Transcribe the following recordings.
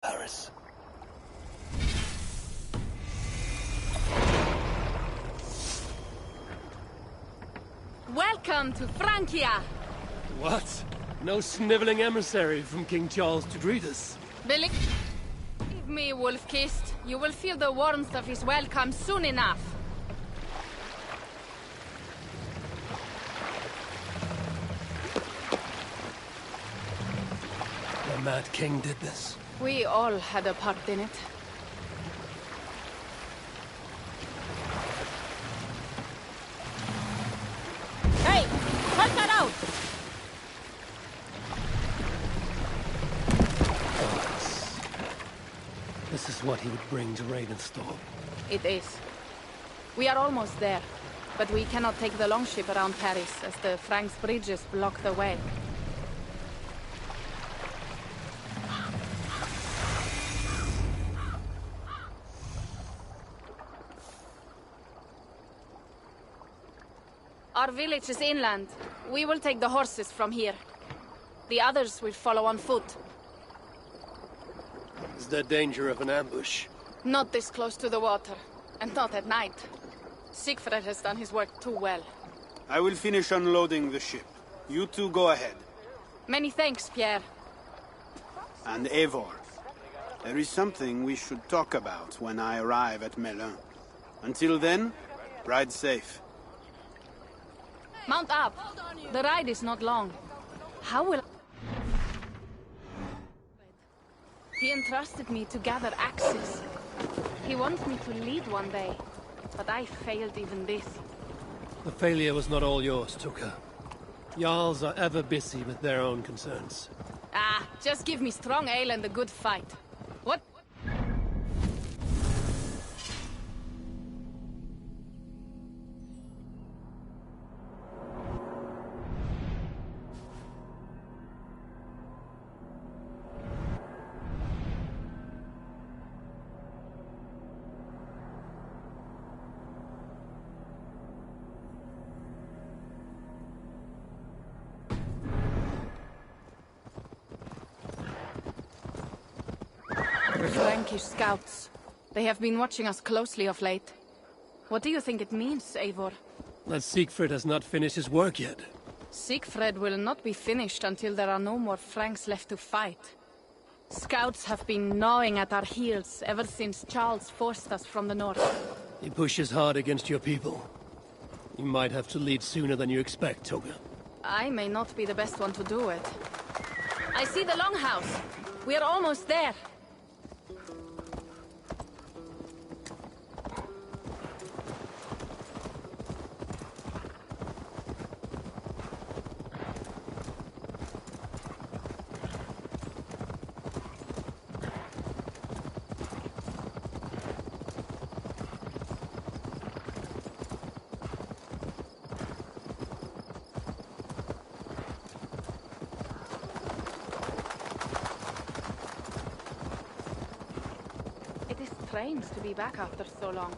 Paris. Welcome to Francia! What? No sniveling emissary from King Charles to greet us? Believe me, Wolf-Kissed. You will feel the warmth of his welcome soon enough. The Mad King did this. We all had a part in it. Hey! Cut that out! This is what he would bring to Ravenstorm. It is. We are almost there, but we cannot take the longship around Paris as the Franks bridges block the way. Our village is inland. We will take the horses from here. The others will follow on foot. Is there danger of an ambush? Not this close to the water, and not at night. Siegfried has done his work too well. I will finish unloading the ship. You two go ahead. Many thanks, Pierre. And Eivor, there is something we should talk about when I arrive at Melun. Until then, ride safe. Mount up. The ride is not long. How will... He entrusted me to gather axes. He wants me to lead one day, but I failed even this. The failure was not all yours, Tuka. Jarls are ever busy with their own concerns. Ah, just give me strong ale and a good fight. What? Frankish scouts. They have been watching us closely of late. What do you think it means, Eivor? That Siegfried has not finished his work yet. Siegfried will not be finished until there are no more Franks left to fight. Scouts have been gnawing at our heels ever since Charles forced us from the north. He pushes hard against your people. You might have to lead sooner than you expect, Toga. I may not be the best one to do it. I see the longhouse. We are almost there. Strange to be back after so long.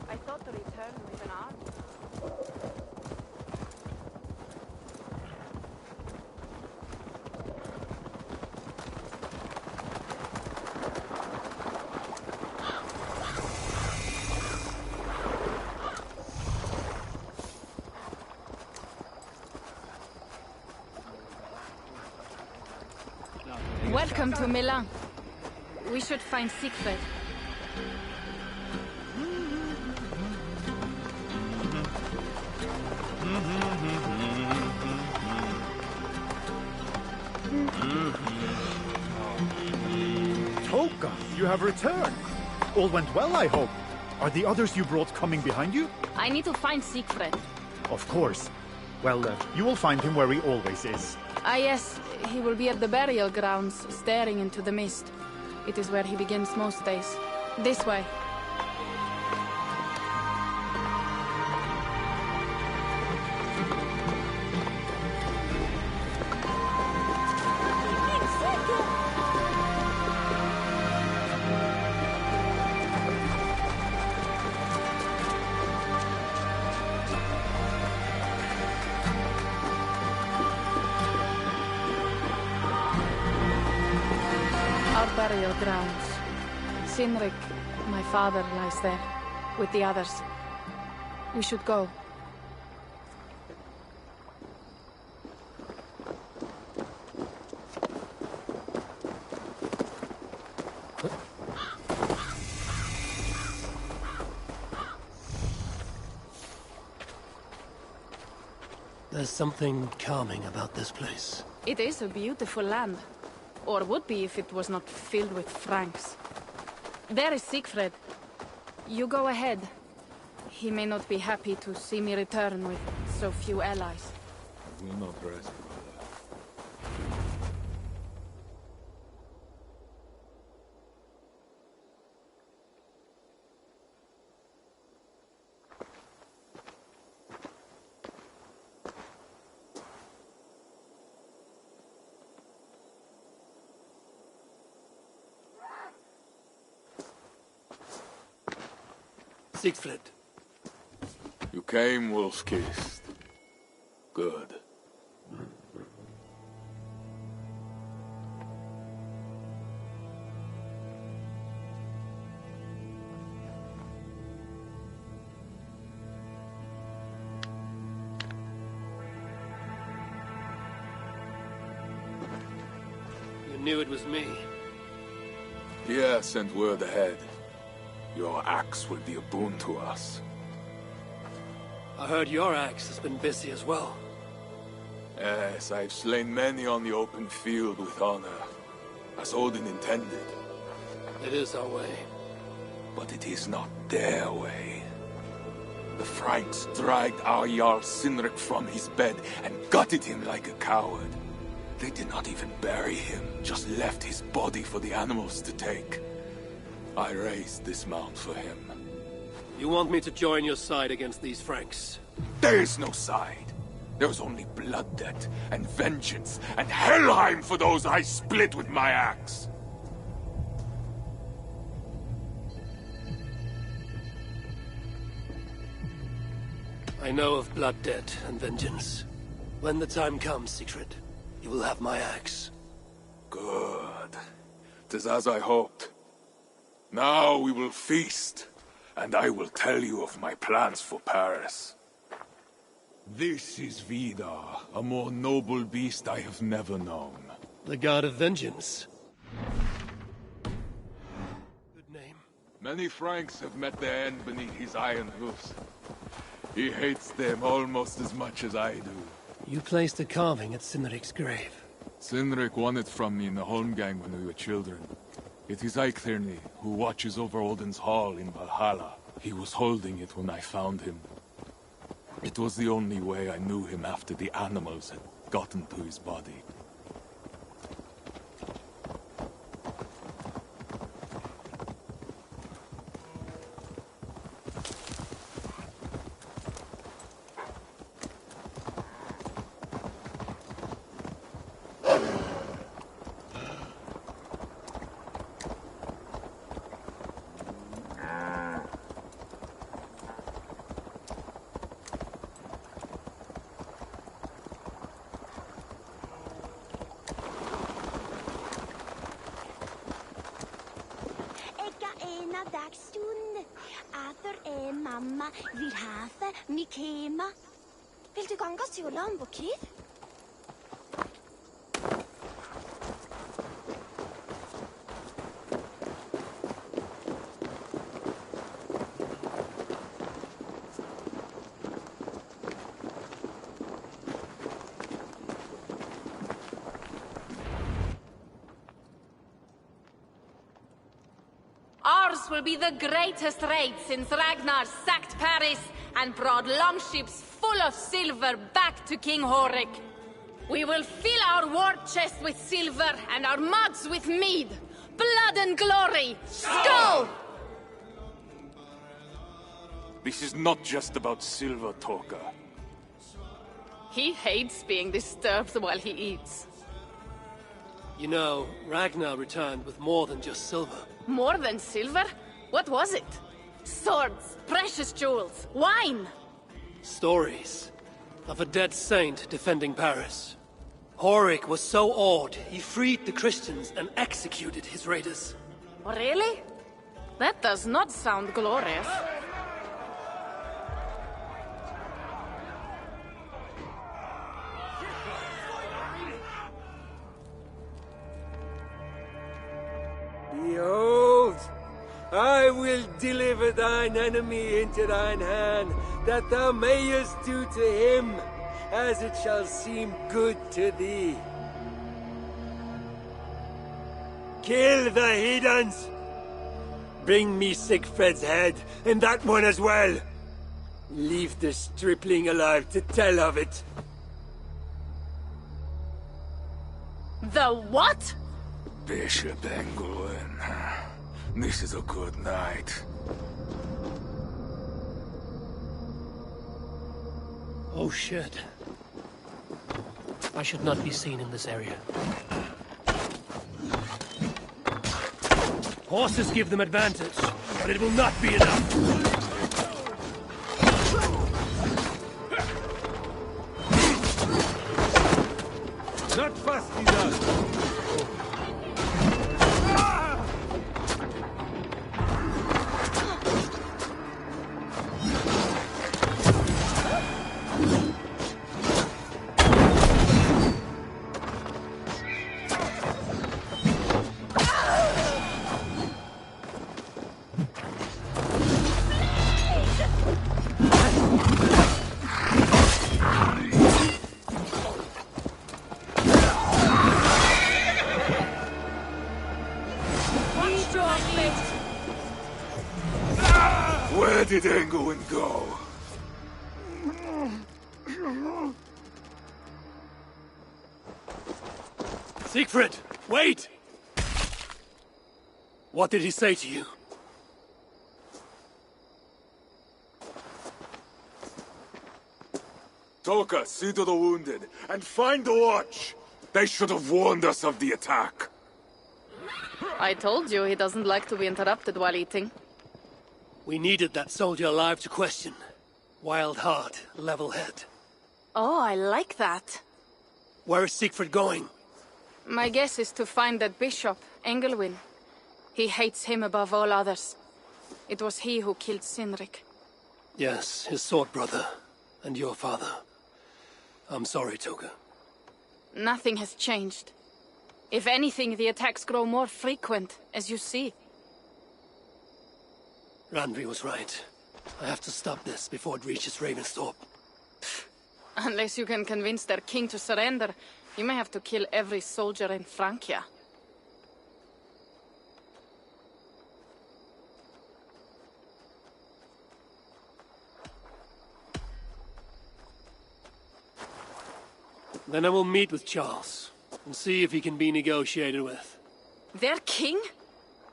I thought to return with an army. Welcome to Milan. We should find Siegfried. Toka, you have returned. All went well, I hope. Are the others you brought coming behind you? I need to find Siegfried. Of course. Well, you will find him where he always is. Ah yes, he will be at the burial grounds, staring into the mist. It is where he begins most days. This way. Our our burial grounds. Sinrik, my father, lies there, with the others. We should go. There's something calming about this place. It is a beautiful land. Or would be if it was not filled with Franks. There is Siegfried. You go ahead. He may not be happy to see me return with so few allies. I will not rest, brother. Siegfried. You came, wolf-kissed. Good. You knew it was me. Yeah, sent word ahead. Your axe will be a boon to us. I heard your axe has been busy as well. Yes, I've slain many on the open field with honor, as Odin intended. It is our way. But it is not their way. The Franks dragged our Jarl Sinrik from his bed and gutted him like a coward. They did not even bury him, just left his body for the animals to take. I raised this mound for him. You want me to join your side against these Franks? There is no side. There is only blood debt, and vengeance, and Helheim for those I split with my axe. I know of blood debt and vengeance. When the time comes, Siegfried, you will have my axe. Good. 'Tis as I hoped. Now we will feast, and I will tell you of my plans for Paris. This is Vidar, a more noble beast I have never known. The god of vengeance. Good name. Many Franks have met their end beneath his iron hoofs. He hates them almost as much as I do. You placed a carving at Sinrik's grave. Sinrik won it from me in the Holmgang when we were children. It is Eiktherni, who watches over Odin's hall in Valhalla. He was holding it when I found him. It was the only way I knew him after the animals had gotten to his body. Mamma vil have Mikema. Vil du ganga sula om bokir? Ours will be the greatest raid since Ragnar sacked Paris and brought longships full of silver back to King Horik. We will fill our war chest with silver and our mugs with mead. Blood and glory! Skull! This is not just about silver, Torka. He hates being disturbed while he eats. You know, Ragnar returned with more than just silver. More than silver? What was it? Swords, precious jewels, wine! Stories of a dead saint defending Paris. Horik was so awed, he freed the Christians and executed his raiders. Really? That does not sound glorious. Behold, I will deliver thine enemy into thine hand, that thou mayest do to him as it shall seem good to thee. Kill the heathens! Bring me Sigfred's head, and that one as well! Leave the stripling alive to tell of it. The what? Bishop Engelwin, this is a good night. Oh shit. I should not be seen in this area. Horses give them advantage, but it will not be enough. Not fast enough! Where did Engelwin go? Siegfried, wait! What did he say to you? Toka, see to the wounded, and find the watch! They should have warned us of the attack. I told you he doesn't like to be interrupted while eating. We needed that soldier alive to question. Wild heart, level head. Oh, I like that. Where is Siegfried going? My guess is to find that bishop, Engelwin. He hates him above all others. It was he who killed Cynric. Yes, his sword brother. And your father. I'm sorry, Toga. Nothing has changed. If anything, the attacks grow more frequent, as you see. Randvi was right. I have to stop this before it reaches Ravensthorpe. Unless you can convince their king to surrender, you may have to kill every soldier in Francia. Then I will meet with Charles, and see if he can be negotiated with. Their king?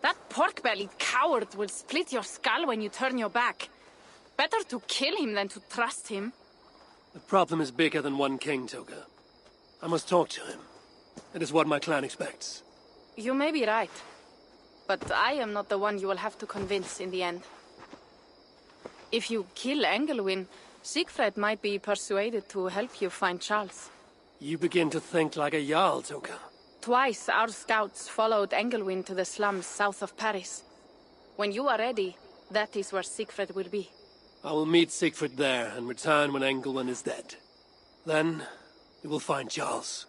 That pork-bellied coward will split your skull when you turn your back. Better to kill him than to trust him. The problem is bigger than one king, Toga. I must talk to him. It is what my clan expects. You may be right. But I am not the one you will have to convince in the end. If you kill Engelwin, Siegfried might be persuaded to help you find Charles. You begin to think like a Jarl, Toga. Twice our scouts followed Engelwin to the slums south of Paris. When you are ready, that is where Siegfried will be. I will meet Siegfried there and return when Engelwin is dead. Then, we will find Charles.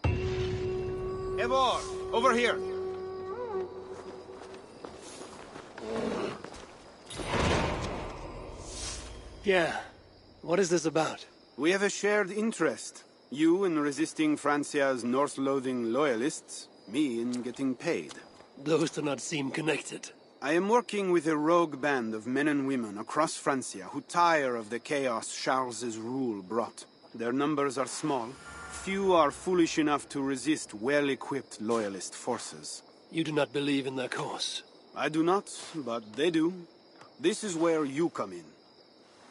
Eivor, over here. Yeah, what is this about? We have a shared interest. You in resisting Francia's North-loathing loyalists, me in getting paid. Those do not seem connected. I am working with a rogue band of men and women across Francia who tire of the chaos Charles's rule brought. Their numbers are small. Few are foolish enough to resist well-equipped loyalist forces. You do not believe in their cause. I do not, but they do. This is where you come in.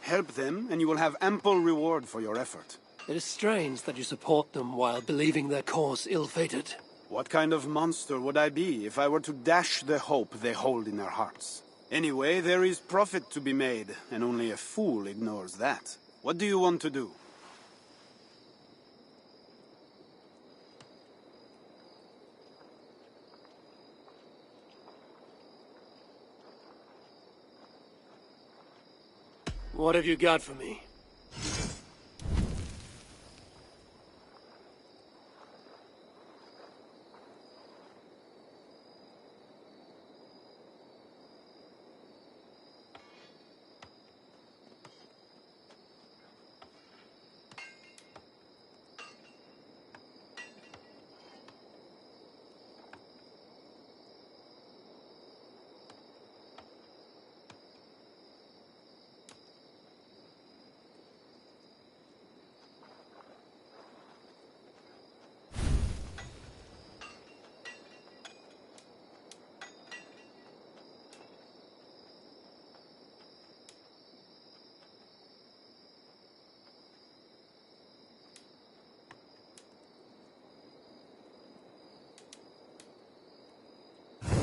Help them, and you will have ample reward for your effort. It is strange that you support them while believing their cause ill-fated. What kind of monster would I be if I were to dash the hope they hold in their hearts? Anyway, there is profit to be made, and only a fool ignores that. What do you want to do? What have you got for me?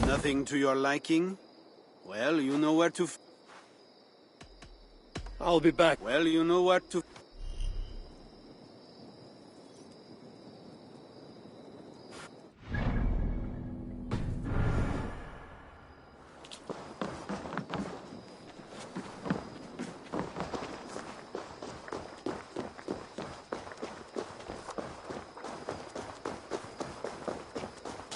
Nothing to your liking? Well, you know where to... I'll be back. Well, you know where to...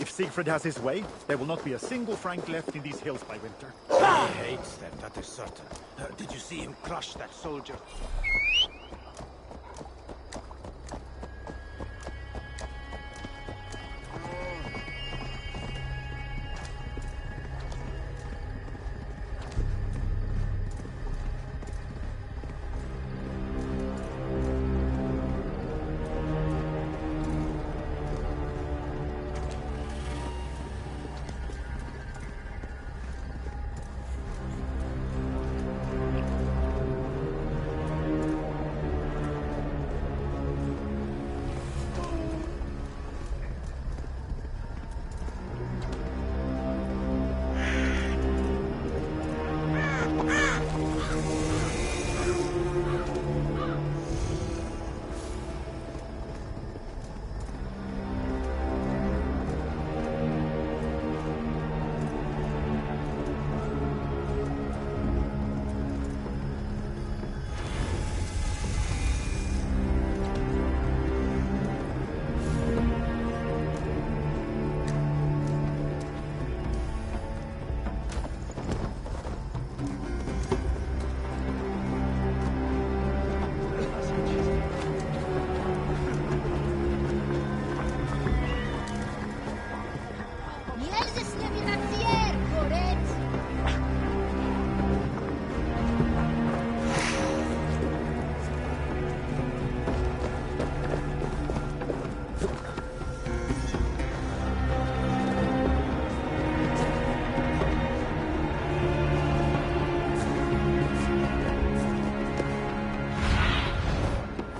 If Siegfried has his way, there will not be a single Frank left in these hills by winter. He hates them, that is certain. Did you see him crush that soldier?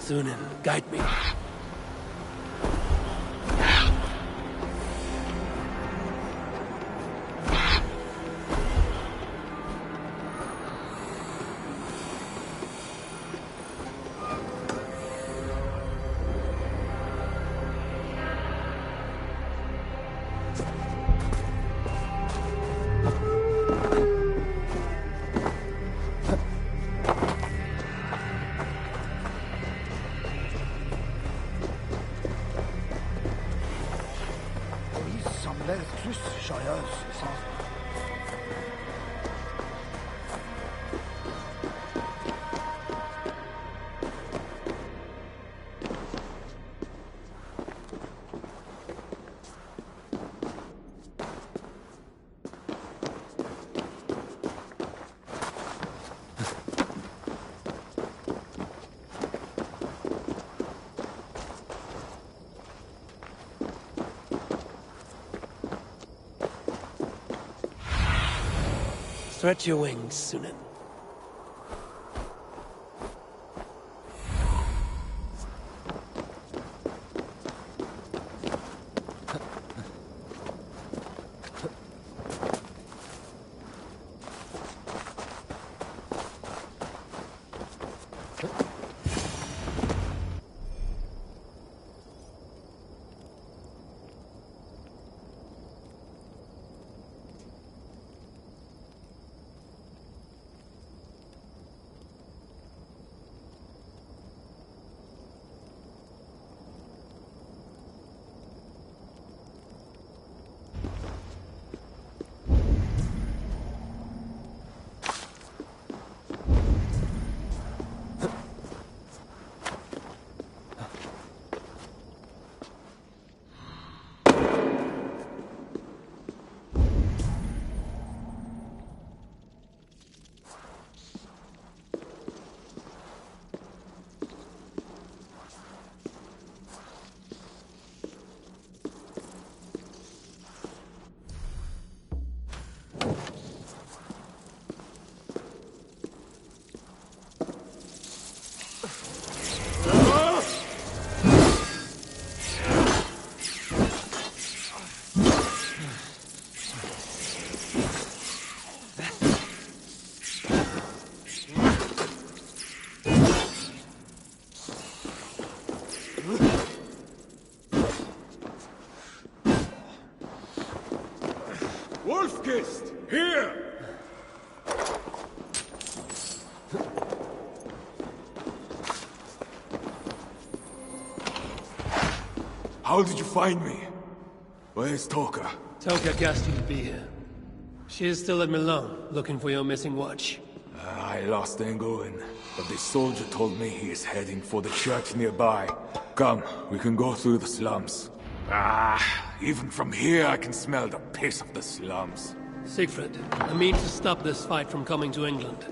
Sunan, guide me. Stretch your wings, Sunan. Wolf-kissed! Here! How did you find me? Where's Toka? Toka guessed you'd be here. She is still at Milan, looking for your missing watch. I lost Englewen, but this soldier told me he is heading for the church nearby. Come, we can go through the slums. Even from here I can smell the piss of the slums. Siegfried, I mean to stop this fight from coming to England.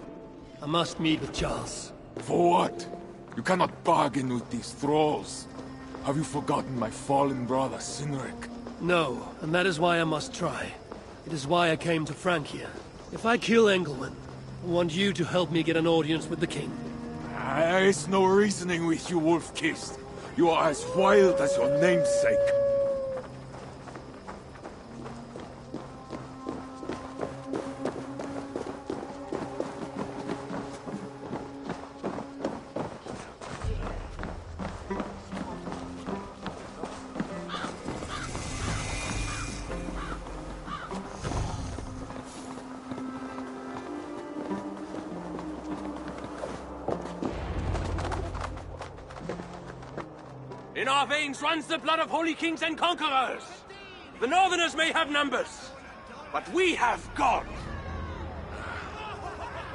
I must meet with Charles. For what? You cannot bargain with these thralls. Have you forgotten my fallen brother, Cynric? No, and that is why I must try. It is why I came to Francia. If I kill Engelwin, I want you to help me get an audience with the king. There is no reasoning with you, Wolf-kissed. You are as wild as your namesake. In our veins runs the blood of holy kings and conquerors. The Northerners may have numbers, but we have God.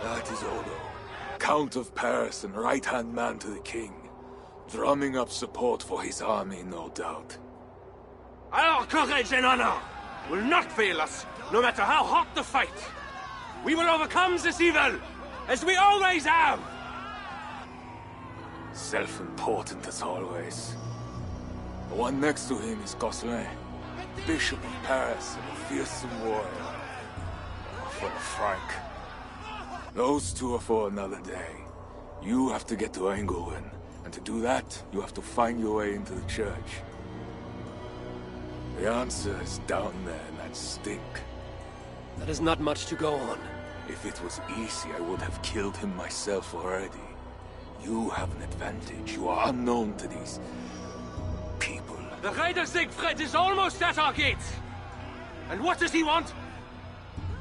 That is Odo, Count of Paris and right-hand man to the king. Drumming up support for his army, no doubt. Our courage and honor will not fail us, no matter how hot the fight. We will overcome this evil, as we always have. Self-important as always. The one next to him is Gosselin, Bishop of Paris and a fearsome warrior. For the Frank. Those two are for another day. You have to get to Engelwin, and to do that, you have to find your way into the church. The answer is down there in that stink. That is not much to go on. If it was easy, I would have killed him myself already. You have an advantage. You are unknown to these people. The Raider Siegfried is almost at our gates. And what does he want?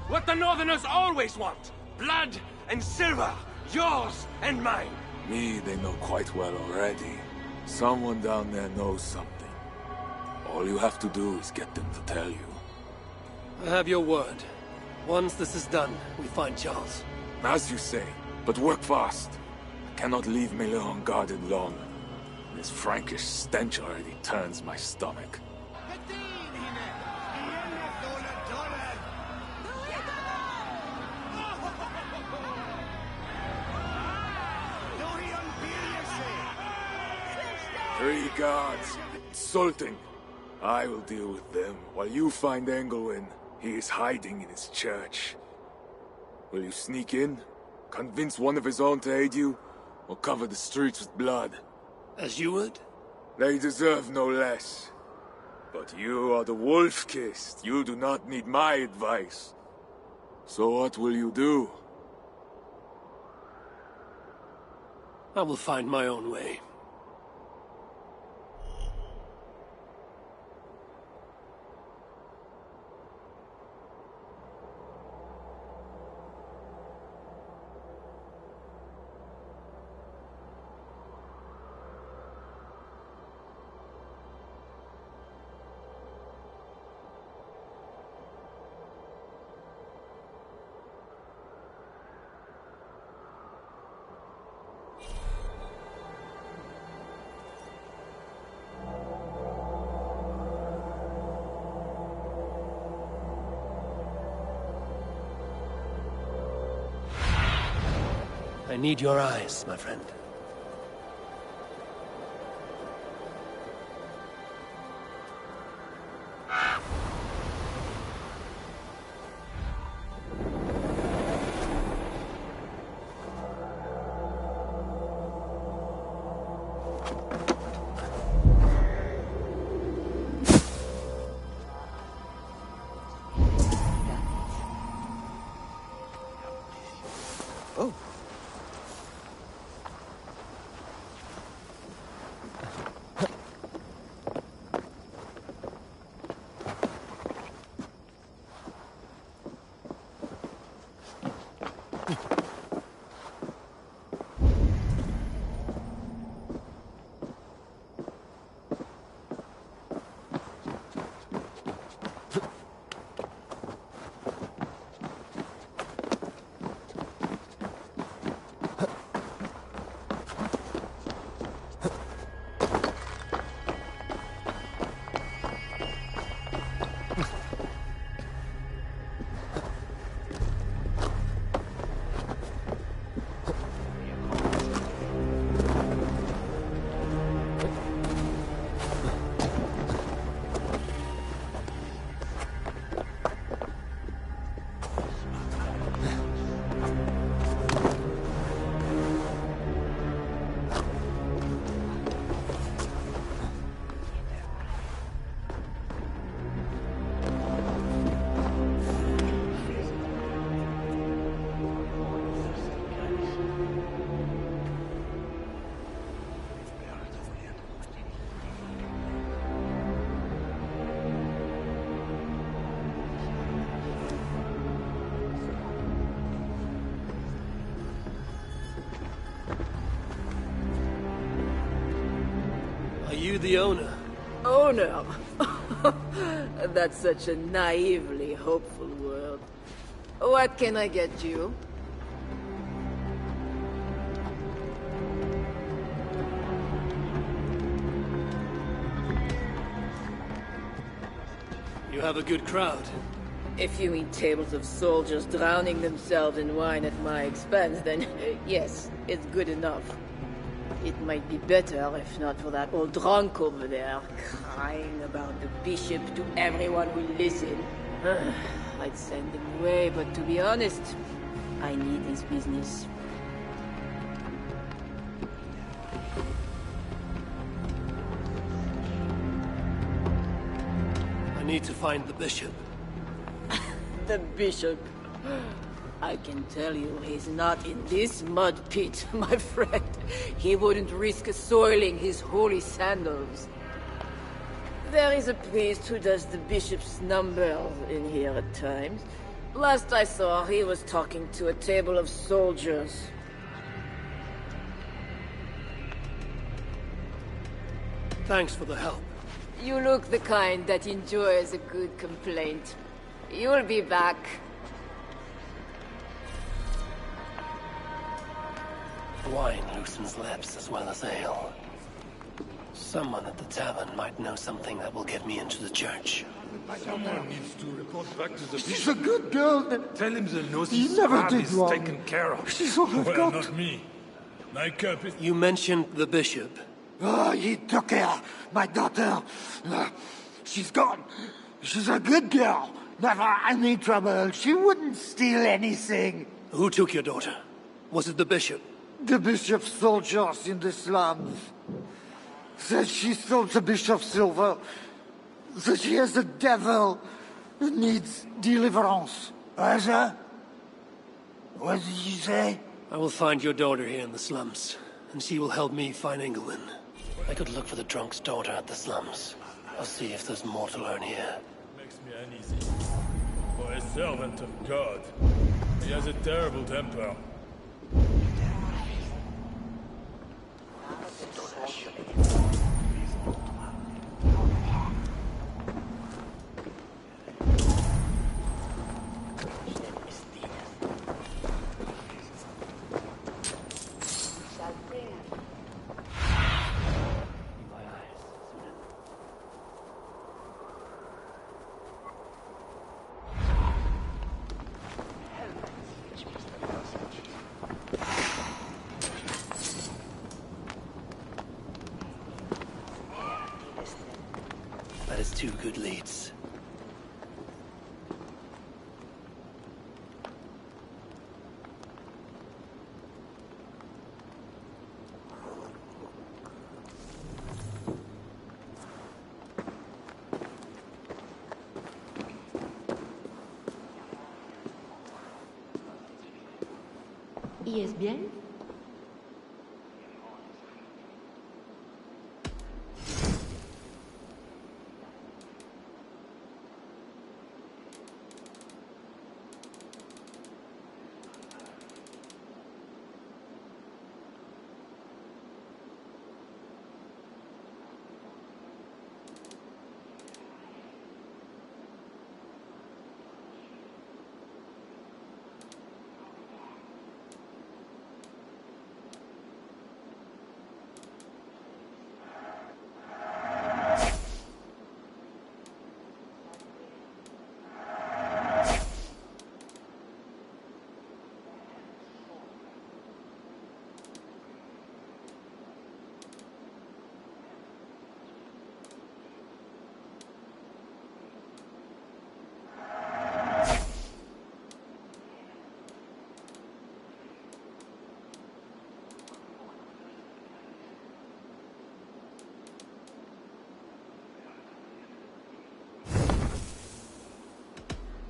What the Northerners always want. Blood and silver. Yours and mine. Me, they know quite well already. Someone down there knows something. All you have to do is get them to tell you. I have your word. Once this is done, we find Charles. As you say, but work fast. I cannot leave Milan unguarded long. This Frankish stench already turns my stomach. Three guards, insulting. I will deal with them, while you find Engelwin. He is hiding in his church. Will you sneak in? Convince one of his own to aid you? Or cover the streets with blood? As you would? They deserve no less. But you are the Wolf-kissed. You do not need my advice. So what will you do? I will find my own way. I need your eyes, my friend. the owner. Owner? That's such a naively hopeful word. What can I get you? You have a good crowd. If you mean tables of soldiers drowning themselves in wine at my expense, then yes, it's good enough. It might be better if not for that old drunk over there, crying about the bishop to everyone who will listen. I'd send him away, but to be honest, I need his business. I need to find the bishop. The bishop. I can tell you he's not in this mud pit, my friend. He wouldn't risk soiling his holy sandals. There is a priest who does the bishop's numbers in here at times. Last I saw, he was talking to a table of soldiers. Thanks for the help. You look the kind that enjoys a good complaint. You'll be back. Wine loosens lips as well as ale. Someone at the tavern might know something that will get me into the church. Someone needs to report back to the She's a good girl. Tell him the He Gnosis never crab did is wrong. taken care of. She's all I've Well, got. not me. My cup is... You mentioned the bishop. Oh, he took her, my daughter. She's gone. She's a good girl. Never any trouble. She wouldn't steal anything. Who took your daughter? Was it the bishop? The bishop's soldiers in the slums. Says she stole the bishop's silver. Says she has the devil who needs deliverance. What did you say? I will find your daughter here in the slums, and she will help me find England. I could look for the drunk's daughter at the slums. I'll see if there's more to learn here. Makes me uneasy. For a servant of God, he has a terrible temper. That is two good leads. ¿Y es bien?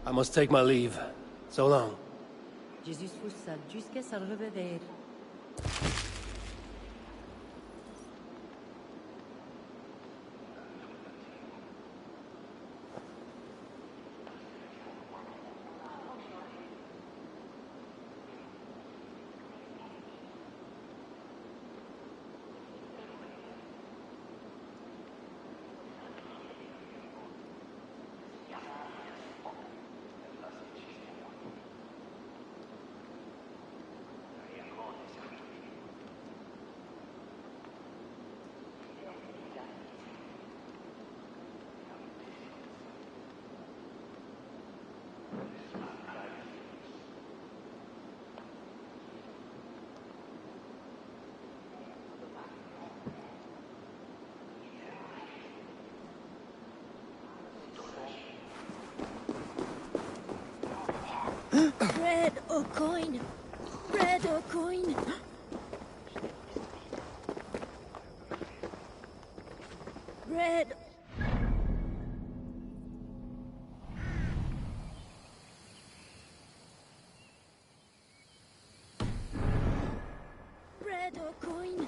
I must take my leave. So long. Jesus fussar jusqu'à sa revedere. Bread or coin? Bread or coin? Bread. Bread or coin?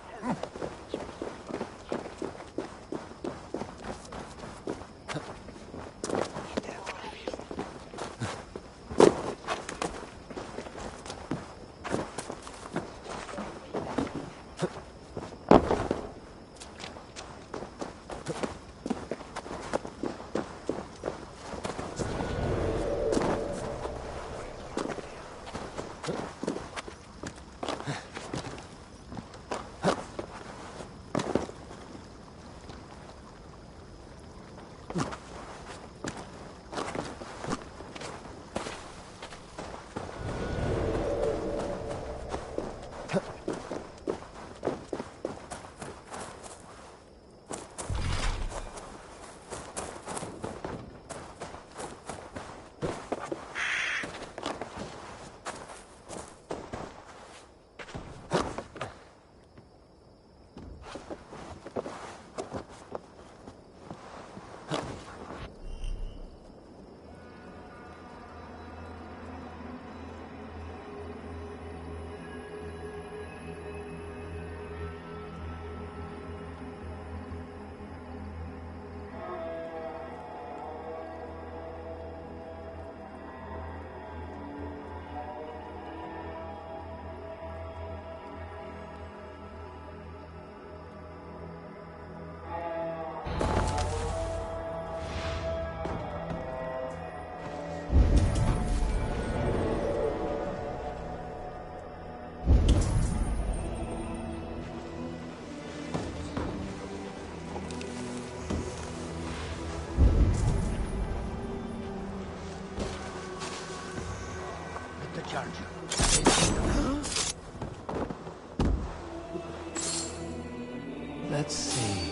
Let's see.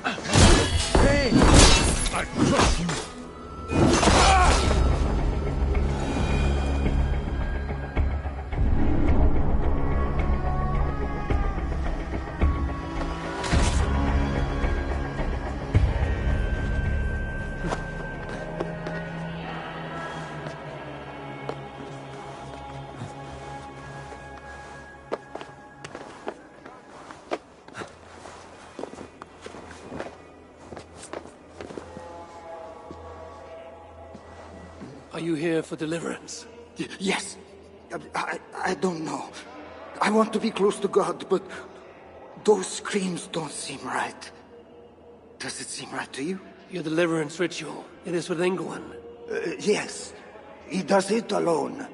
Hey! I crush you! Are you here for deliverance? Yes. I don't know. I want to be close to God, but those screams don't seem right. Does it seem right to you? Your deliverance ritual. It is with England. Yes. He does it alone.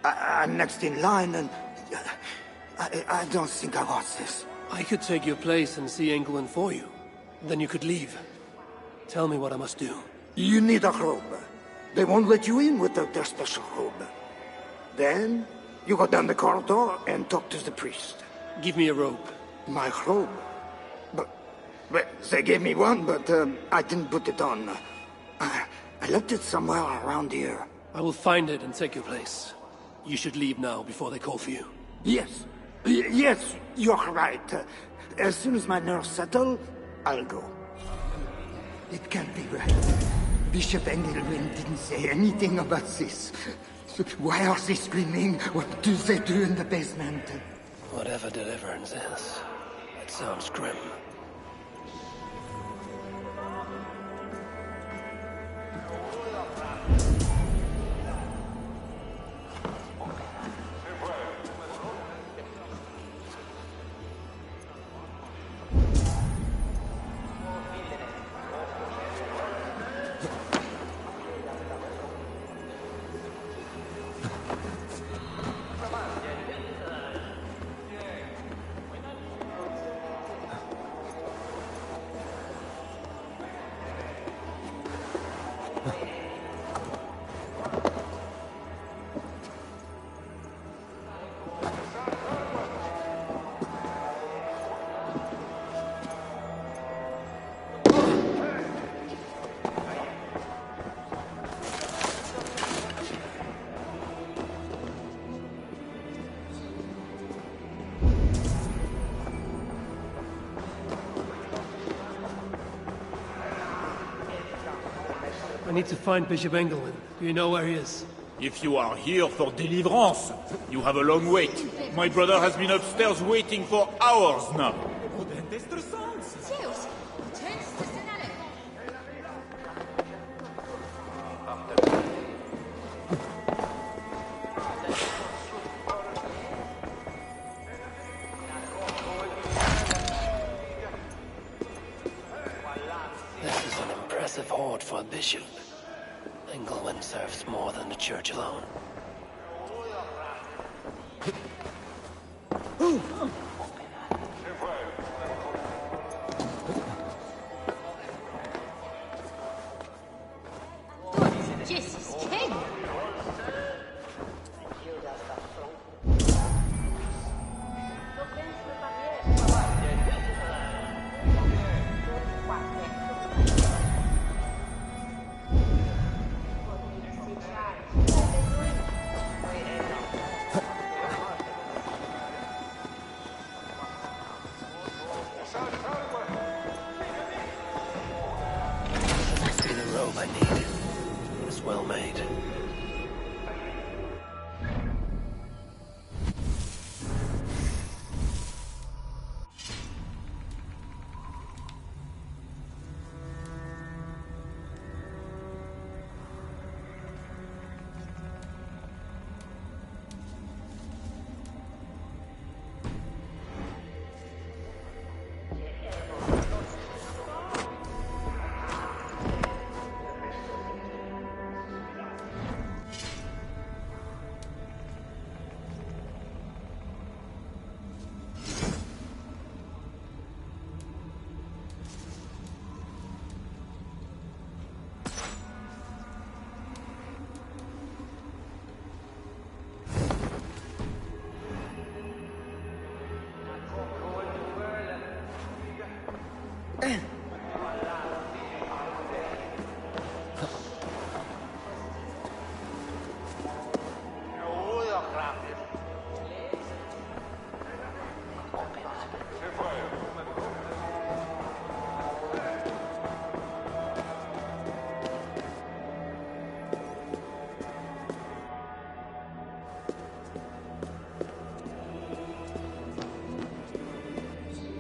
I'm next in line, and I don't think I want this. I could take your place and see England for you. Then you could leave. Tell me what I must do. You need a robe. They won't let you in without their special robe. Then, you go down the corridor and talk to the priest. Give me a robe. My robe? But they gave me one, but I didn't put it on. I left it somewhere around here. I will find it and take your place. You should leave now before they call for you. Yes. Yes, you're right. As soon as my nerves settle, I'll go. It can't be right. Bishop Engelwin didn't say anything about this. Why are they screaming? What do they do in the basement? Whatever deliverance is, it sounds grim. need to find Bishop Engelman. Do you know where he is? If you are here for deliverance, you have a long wait. My brother has been upstairs waiting for hours now. This is an impressive hoard for a bishop. Engelman serves more than the church alone. Jesus King! I need. It's well made.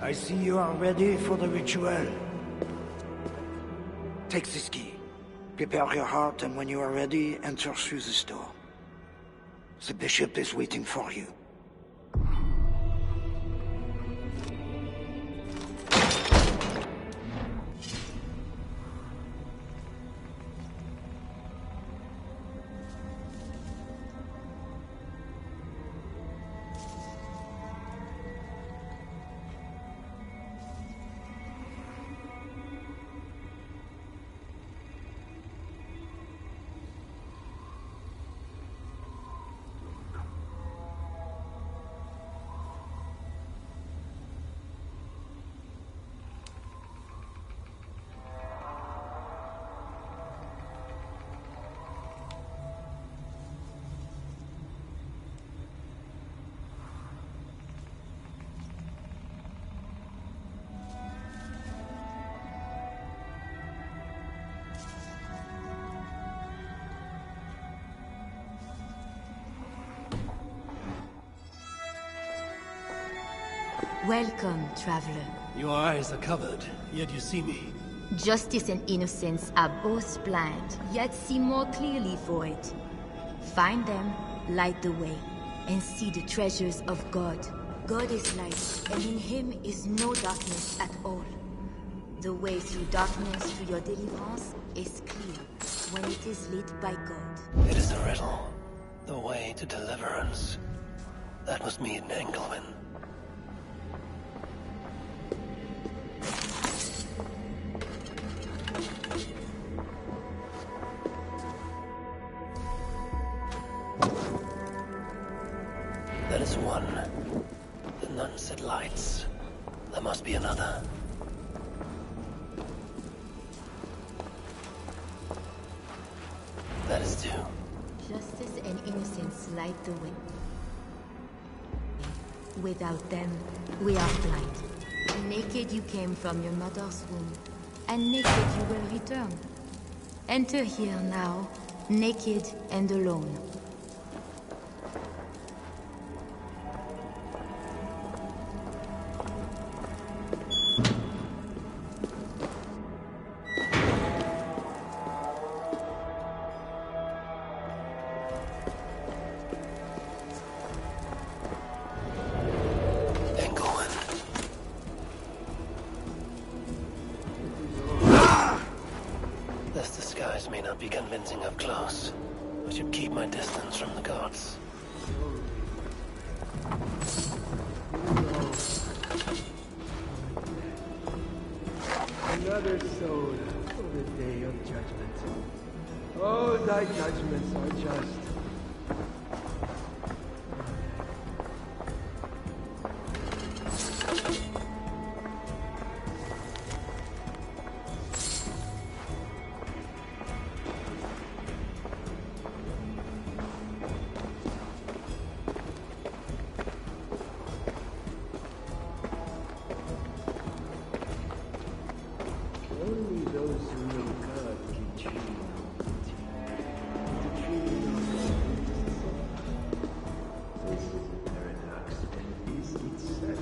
I see you are ready for the ritual. Take this key. Prepare your heart, and when you are ready, enter through this door. The bishop is waiting for you. Welcome, traveler. Your eyes are covered, yet you see me. Justice and innocence are both blind, yet see more clearly for it. Find them, light the way, and see the treasures of God. God is light, and in him is no darkness at all. The way through darkness to your deliverance is clear when it is lit by God. It is a riddle. The way to deliverance. That was me in Engelman. That is one. The nun said lights. There must be another. That is two. Justice and innocence light the way. Without them, we are blind. Naked you came from your mother's womb, and naked you will return. Enter here now, naked and alone. This disguise may not be convincing up close. I should keep my distance from the gods. Another soul for the day of judgment. Oh, thy judgments are just. Only those who know God can truly know it. To truly know God this is a paradox and is itself.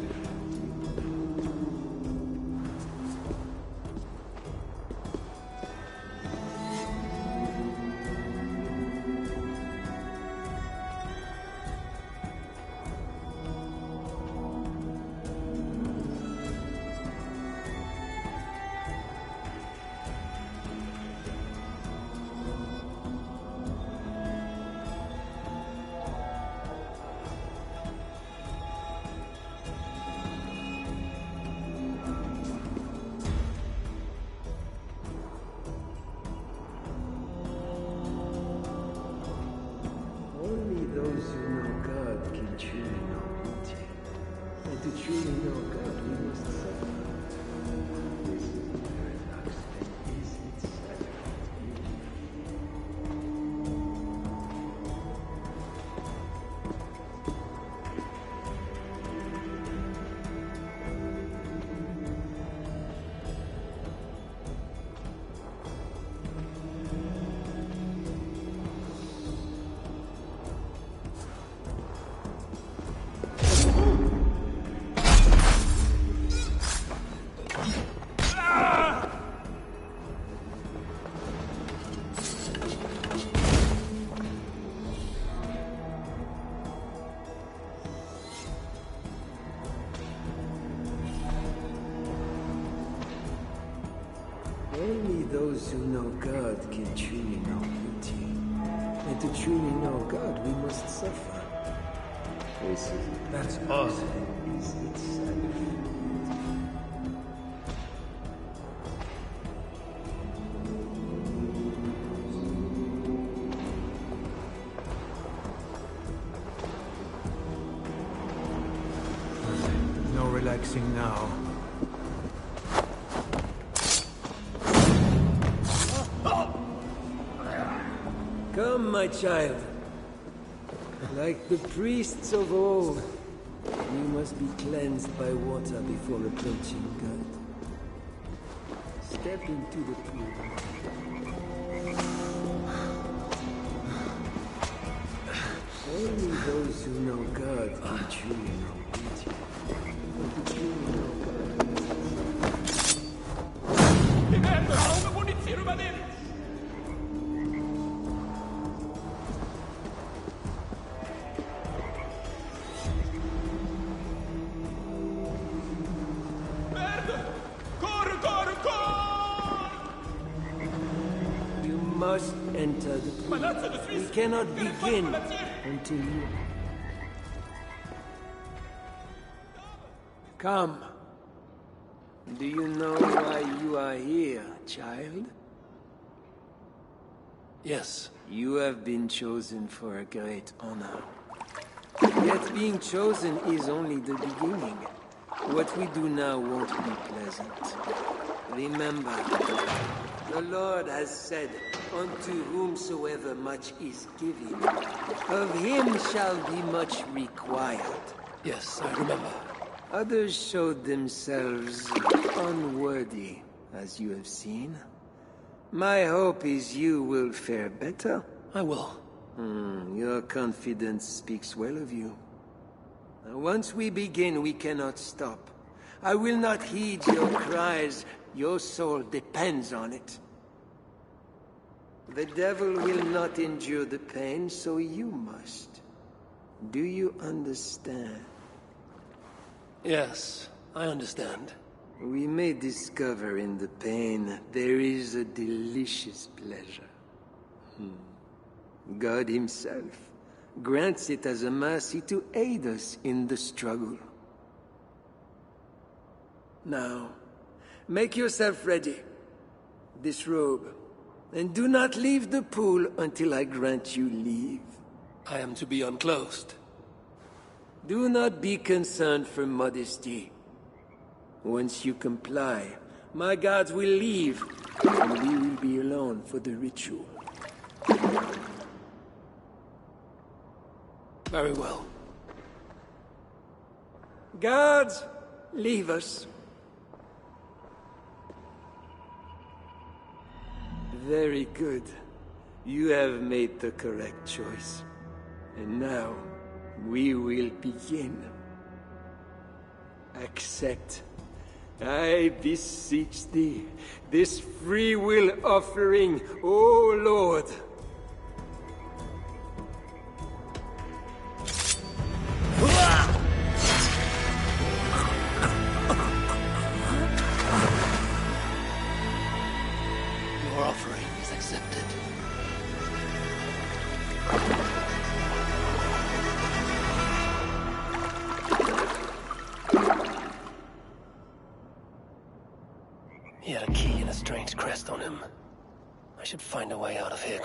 Only those who know God can truly know beauty. And to truly know God, we must suffer. This is a paradox and is itself beauty. Only those who know God can truly know beauty. And to truly know God, we must suffer. This is That's awesome. is itself. No relaxing now. Come, my child. Like the priests of old, you must be cleansed by water before approaching God. Step into the pool. Only those who know God can truly know beauty. And to truly know You must enter the pool. We cannot begin until you... Come. Do you know why you are here, child? Yes. You have been chosen for a great honor. Yet being chosen is only the beginning. What we do now won't be pleasant. Remember, the Lord has said, unto whomsoever much is given, of him shall be much required. Yes, I remember. Others showed themselves unworthy, as you have seen. My hope is you will fare better. I will. Your confidence speaks well of you. Now, once we begin, we cannot stop. I will not heed your cries. Your soul depends on it. The devil will not endure the pain, so you must. Do you understand? Yes, I understand. We may discover in the pain there is a delicious pleasure. God himself grants it as a mercy to aid us in the struggle. Now, make yourself ready. Disrobe, and do not leave the pool until I grant you leave. I am to be unclothed. Do not be concerned for modesty. Once you comply, my guards will leave, and we will be alone for the ritual. Very well. Guards, leave us. Very good. You have made the correct choice. And now, we will begin. Accept, I beseech thee, this free will offering, O Lord. Your offering is accepted. He had a key and a strange crest on him. I should find a way out of here.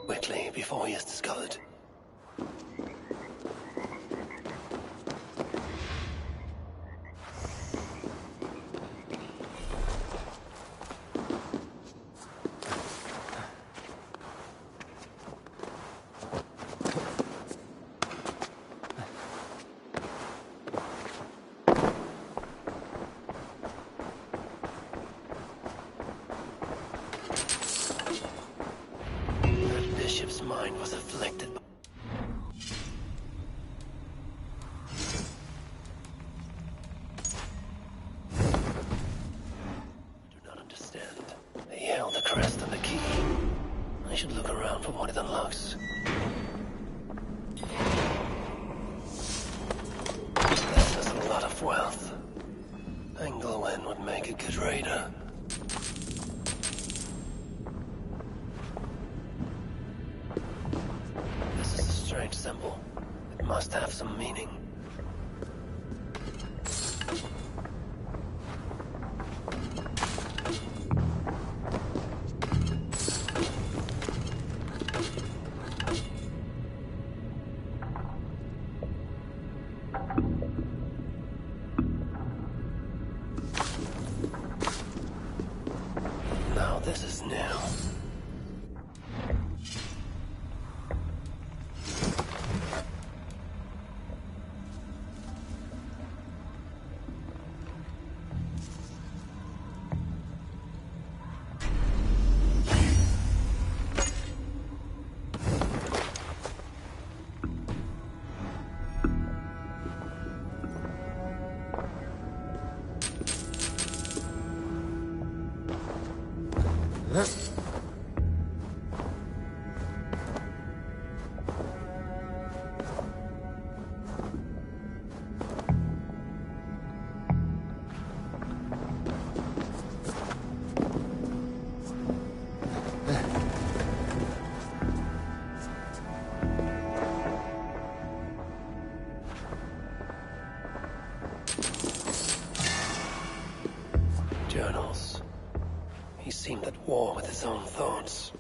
Quickly, before he is discovered. Mind was afflicted. I do not understand. He held the crest and the key. I should look around for what it unlocks. This is a lot of wealth. Engelwin would make a good raider. Strange symbol. It must have some meaning. Now this is new. Journals. He seemed at war with his own thoughts.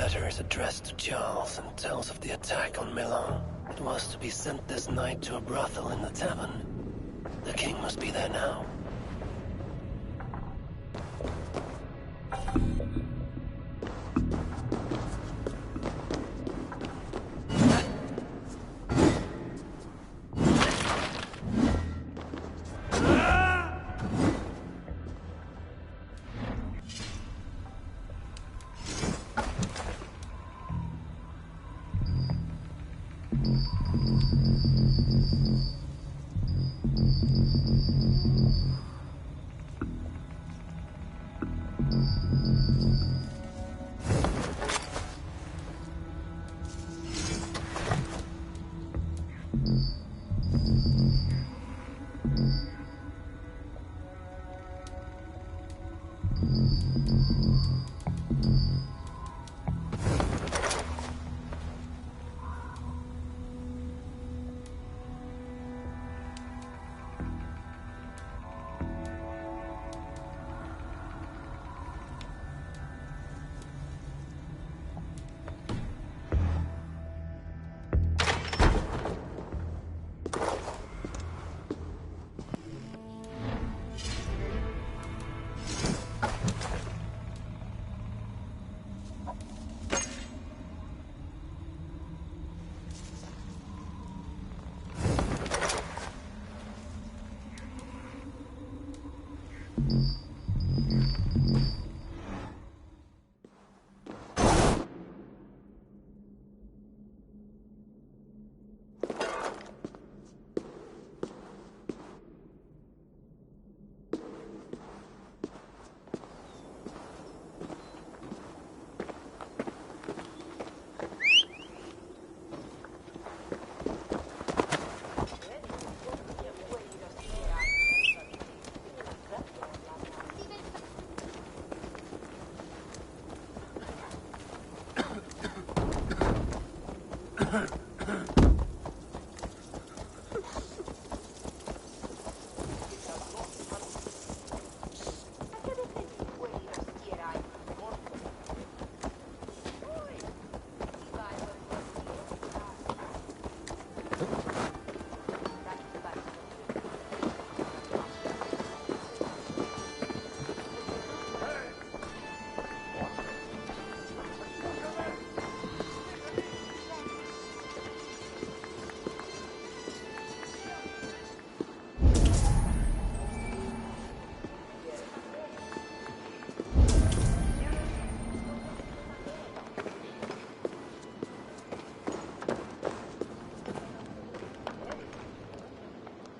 letter is addressed to Charles and tells of the attack on Milan. It was to be sent this night to a brothel in the tavern. The king must be there now.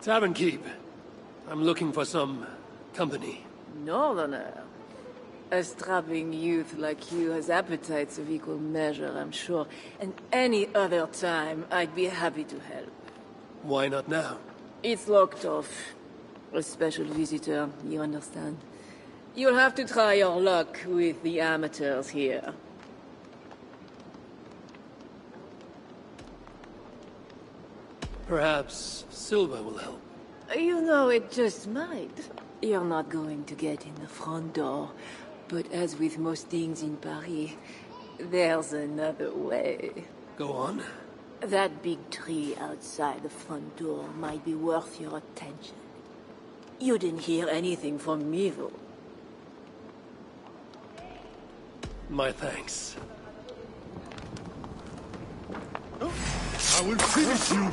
Tavern keep. I'm looking for some company. Northerner. A strapping youth like you has appetites of equal measure, I'm sure. And any other time, I'd be happy to help. Why not now? It's locked off. A special visitor, you understand. You'll have to try your luck with the amateurs here. Perhaps silver will help. You know, it just might. You're not going to get in the front door. But as with most things in Paris, there's another way. Go on. That big tree outside the front door might be worth your attention. You didn't hear anything from me, though. My thanks. I will finish you!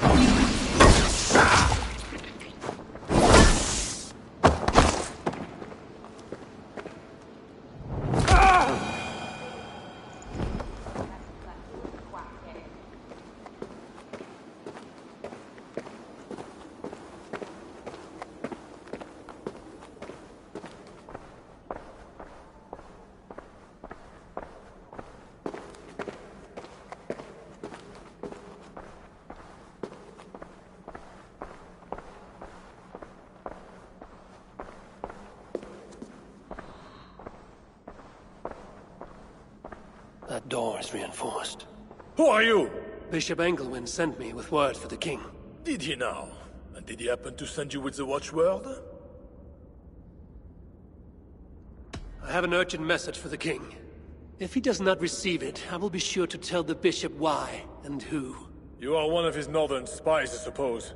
That door is reinforced. Who are you? Bishop Engelwin sent me with word for the king. Did he now? And did he happen to send you with the watchword? I have an urgent message for the king. If he does not receive it, I will be sure to tell the bishop why and who. You are one of his northern spies, I suppose.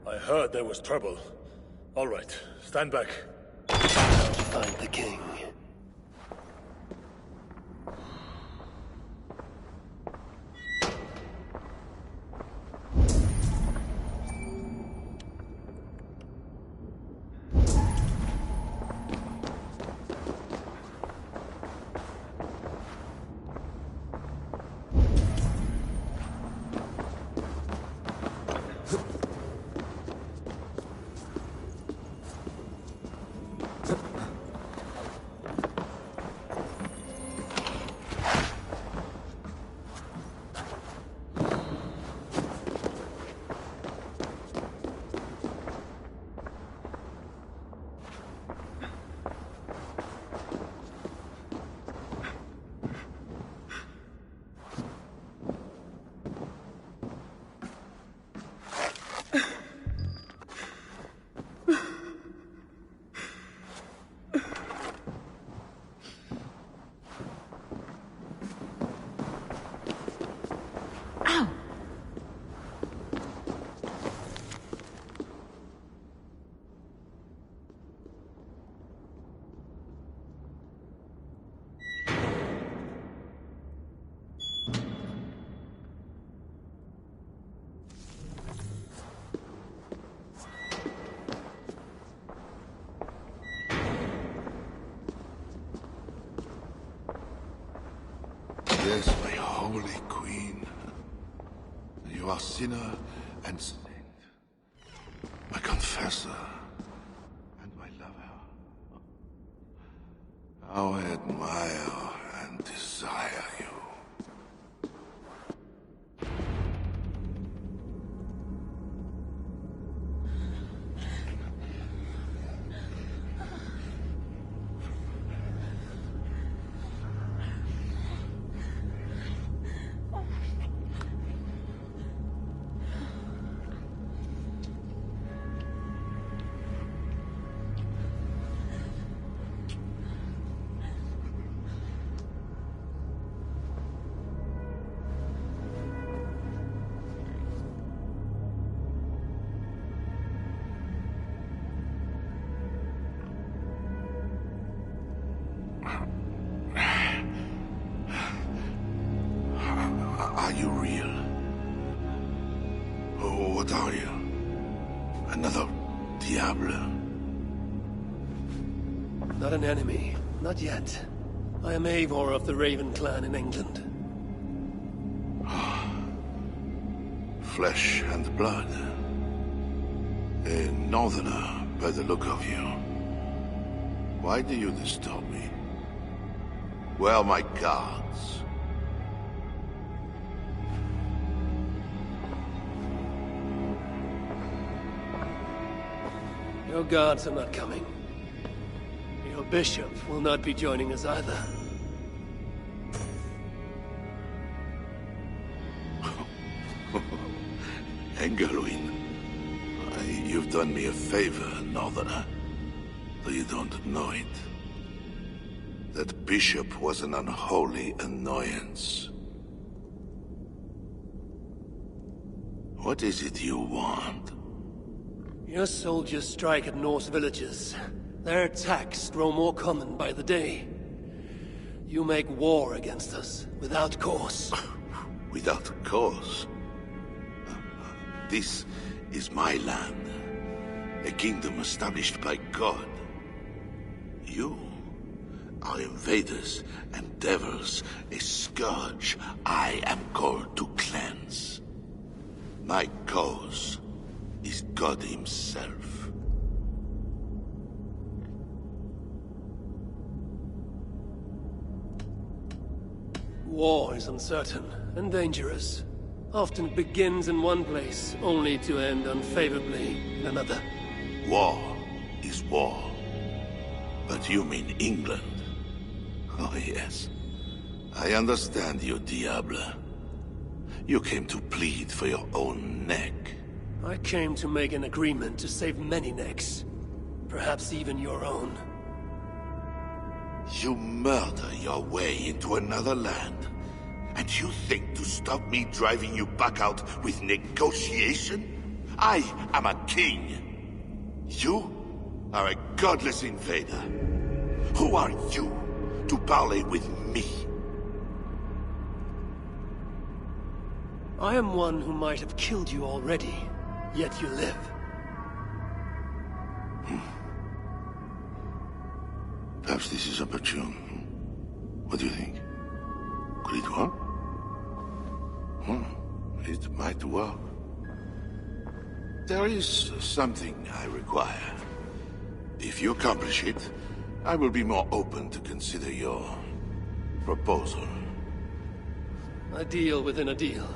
I heard there was trouble. All right, stand back. Find the king. Yes, my holy queen. You are sinner and saint. My confessor and my lover. How I admire and desire you. Are you real? Oh, what are you? Another Diable? Not an enemy. Not yet. I am Eivor of the Raven clan in England. Flesh and blood. A northerner, by the look of you. Why do you disturb me? Where are my guards? Your guards are not coming. Your bishop will not be joining us either. Engelwin, you've done me a favor, northerner. Though you don't know it. That bishop was an unholy annoyance. What is it you want? Your soldiers strike at Norse villages. Their attacks grow more common by the day. You make war against us, without cause. Without cause? This is my land. A kingdom established by God. You are invaders and devils, a scourge I am called to cleanse. My cause is God himself. War is uncertain and dangerous. Often begins in one place, only to end unfavorably in another. War is war. But you mean England? Oh yes. I understand you, Diable. You came to plead for your own neck. I came to make an agreement to save many necks. Perhaps even your own. You murder your way into another land. And you think to stop me driving you back out with negotiation? I am a king. You are a godless invader. Who are you to parley with me? I am one who might have killed you already, yet you live. Perhaps this is opportune. What do you think? Could it work? It might work. There is something I require. If you accomplish it, I will be more open to consider your proposal. A deal within a deal.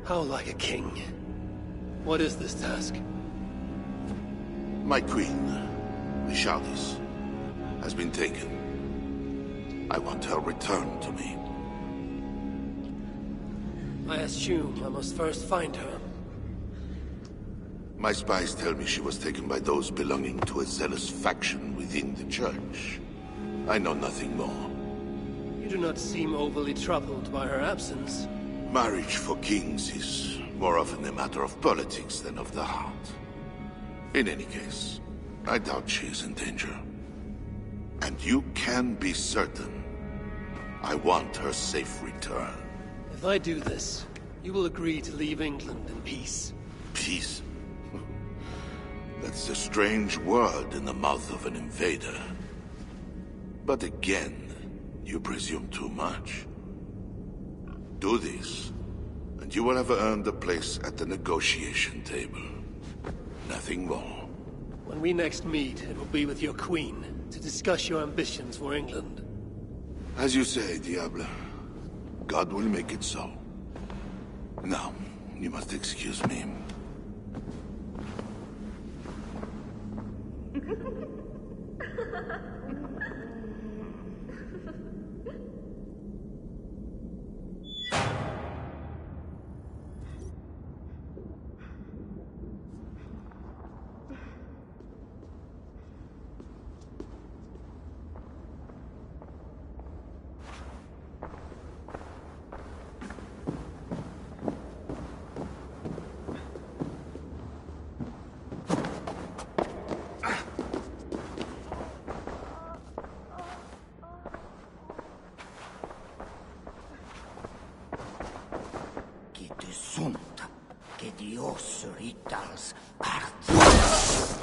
How like a king. What is this task? My queen, Richardis, has been taken. I want her returned to me. I assume I must first find her. My spies tell me she was taken by those belonging to a zealous faction within the church. I know nothing more. You do not seem overly troubled by her absence. Marriage for kings is more often a matter of politics than of the heart. In any case, I doubt she is in danger. And you can be certain I want her safe return. If I do this, you will agree to leave England in peace. Peace? That's a strange word in the mouth of an invader. But again, you presume too much. Do this, and you will have earned a place at the negotiation table. Nothing more. When we next meet, it will be with your queen, to discuss your ambitions for England. As you say, Diable. God will make it so. Now, you must excuse me. Sunt, que Dios ritas partes.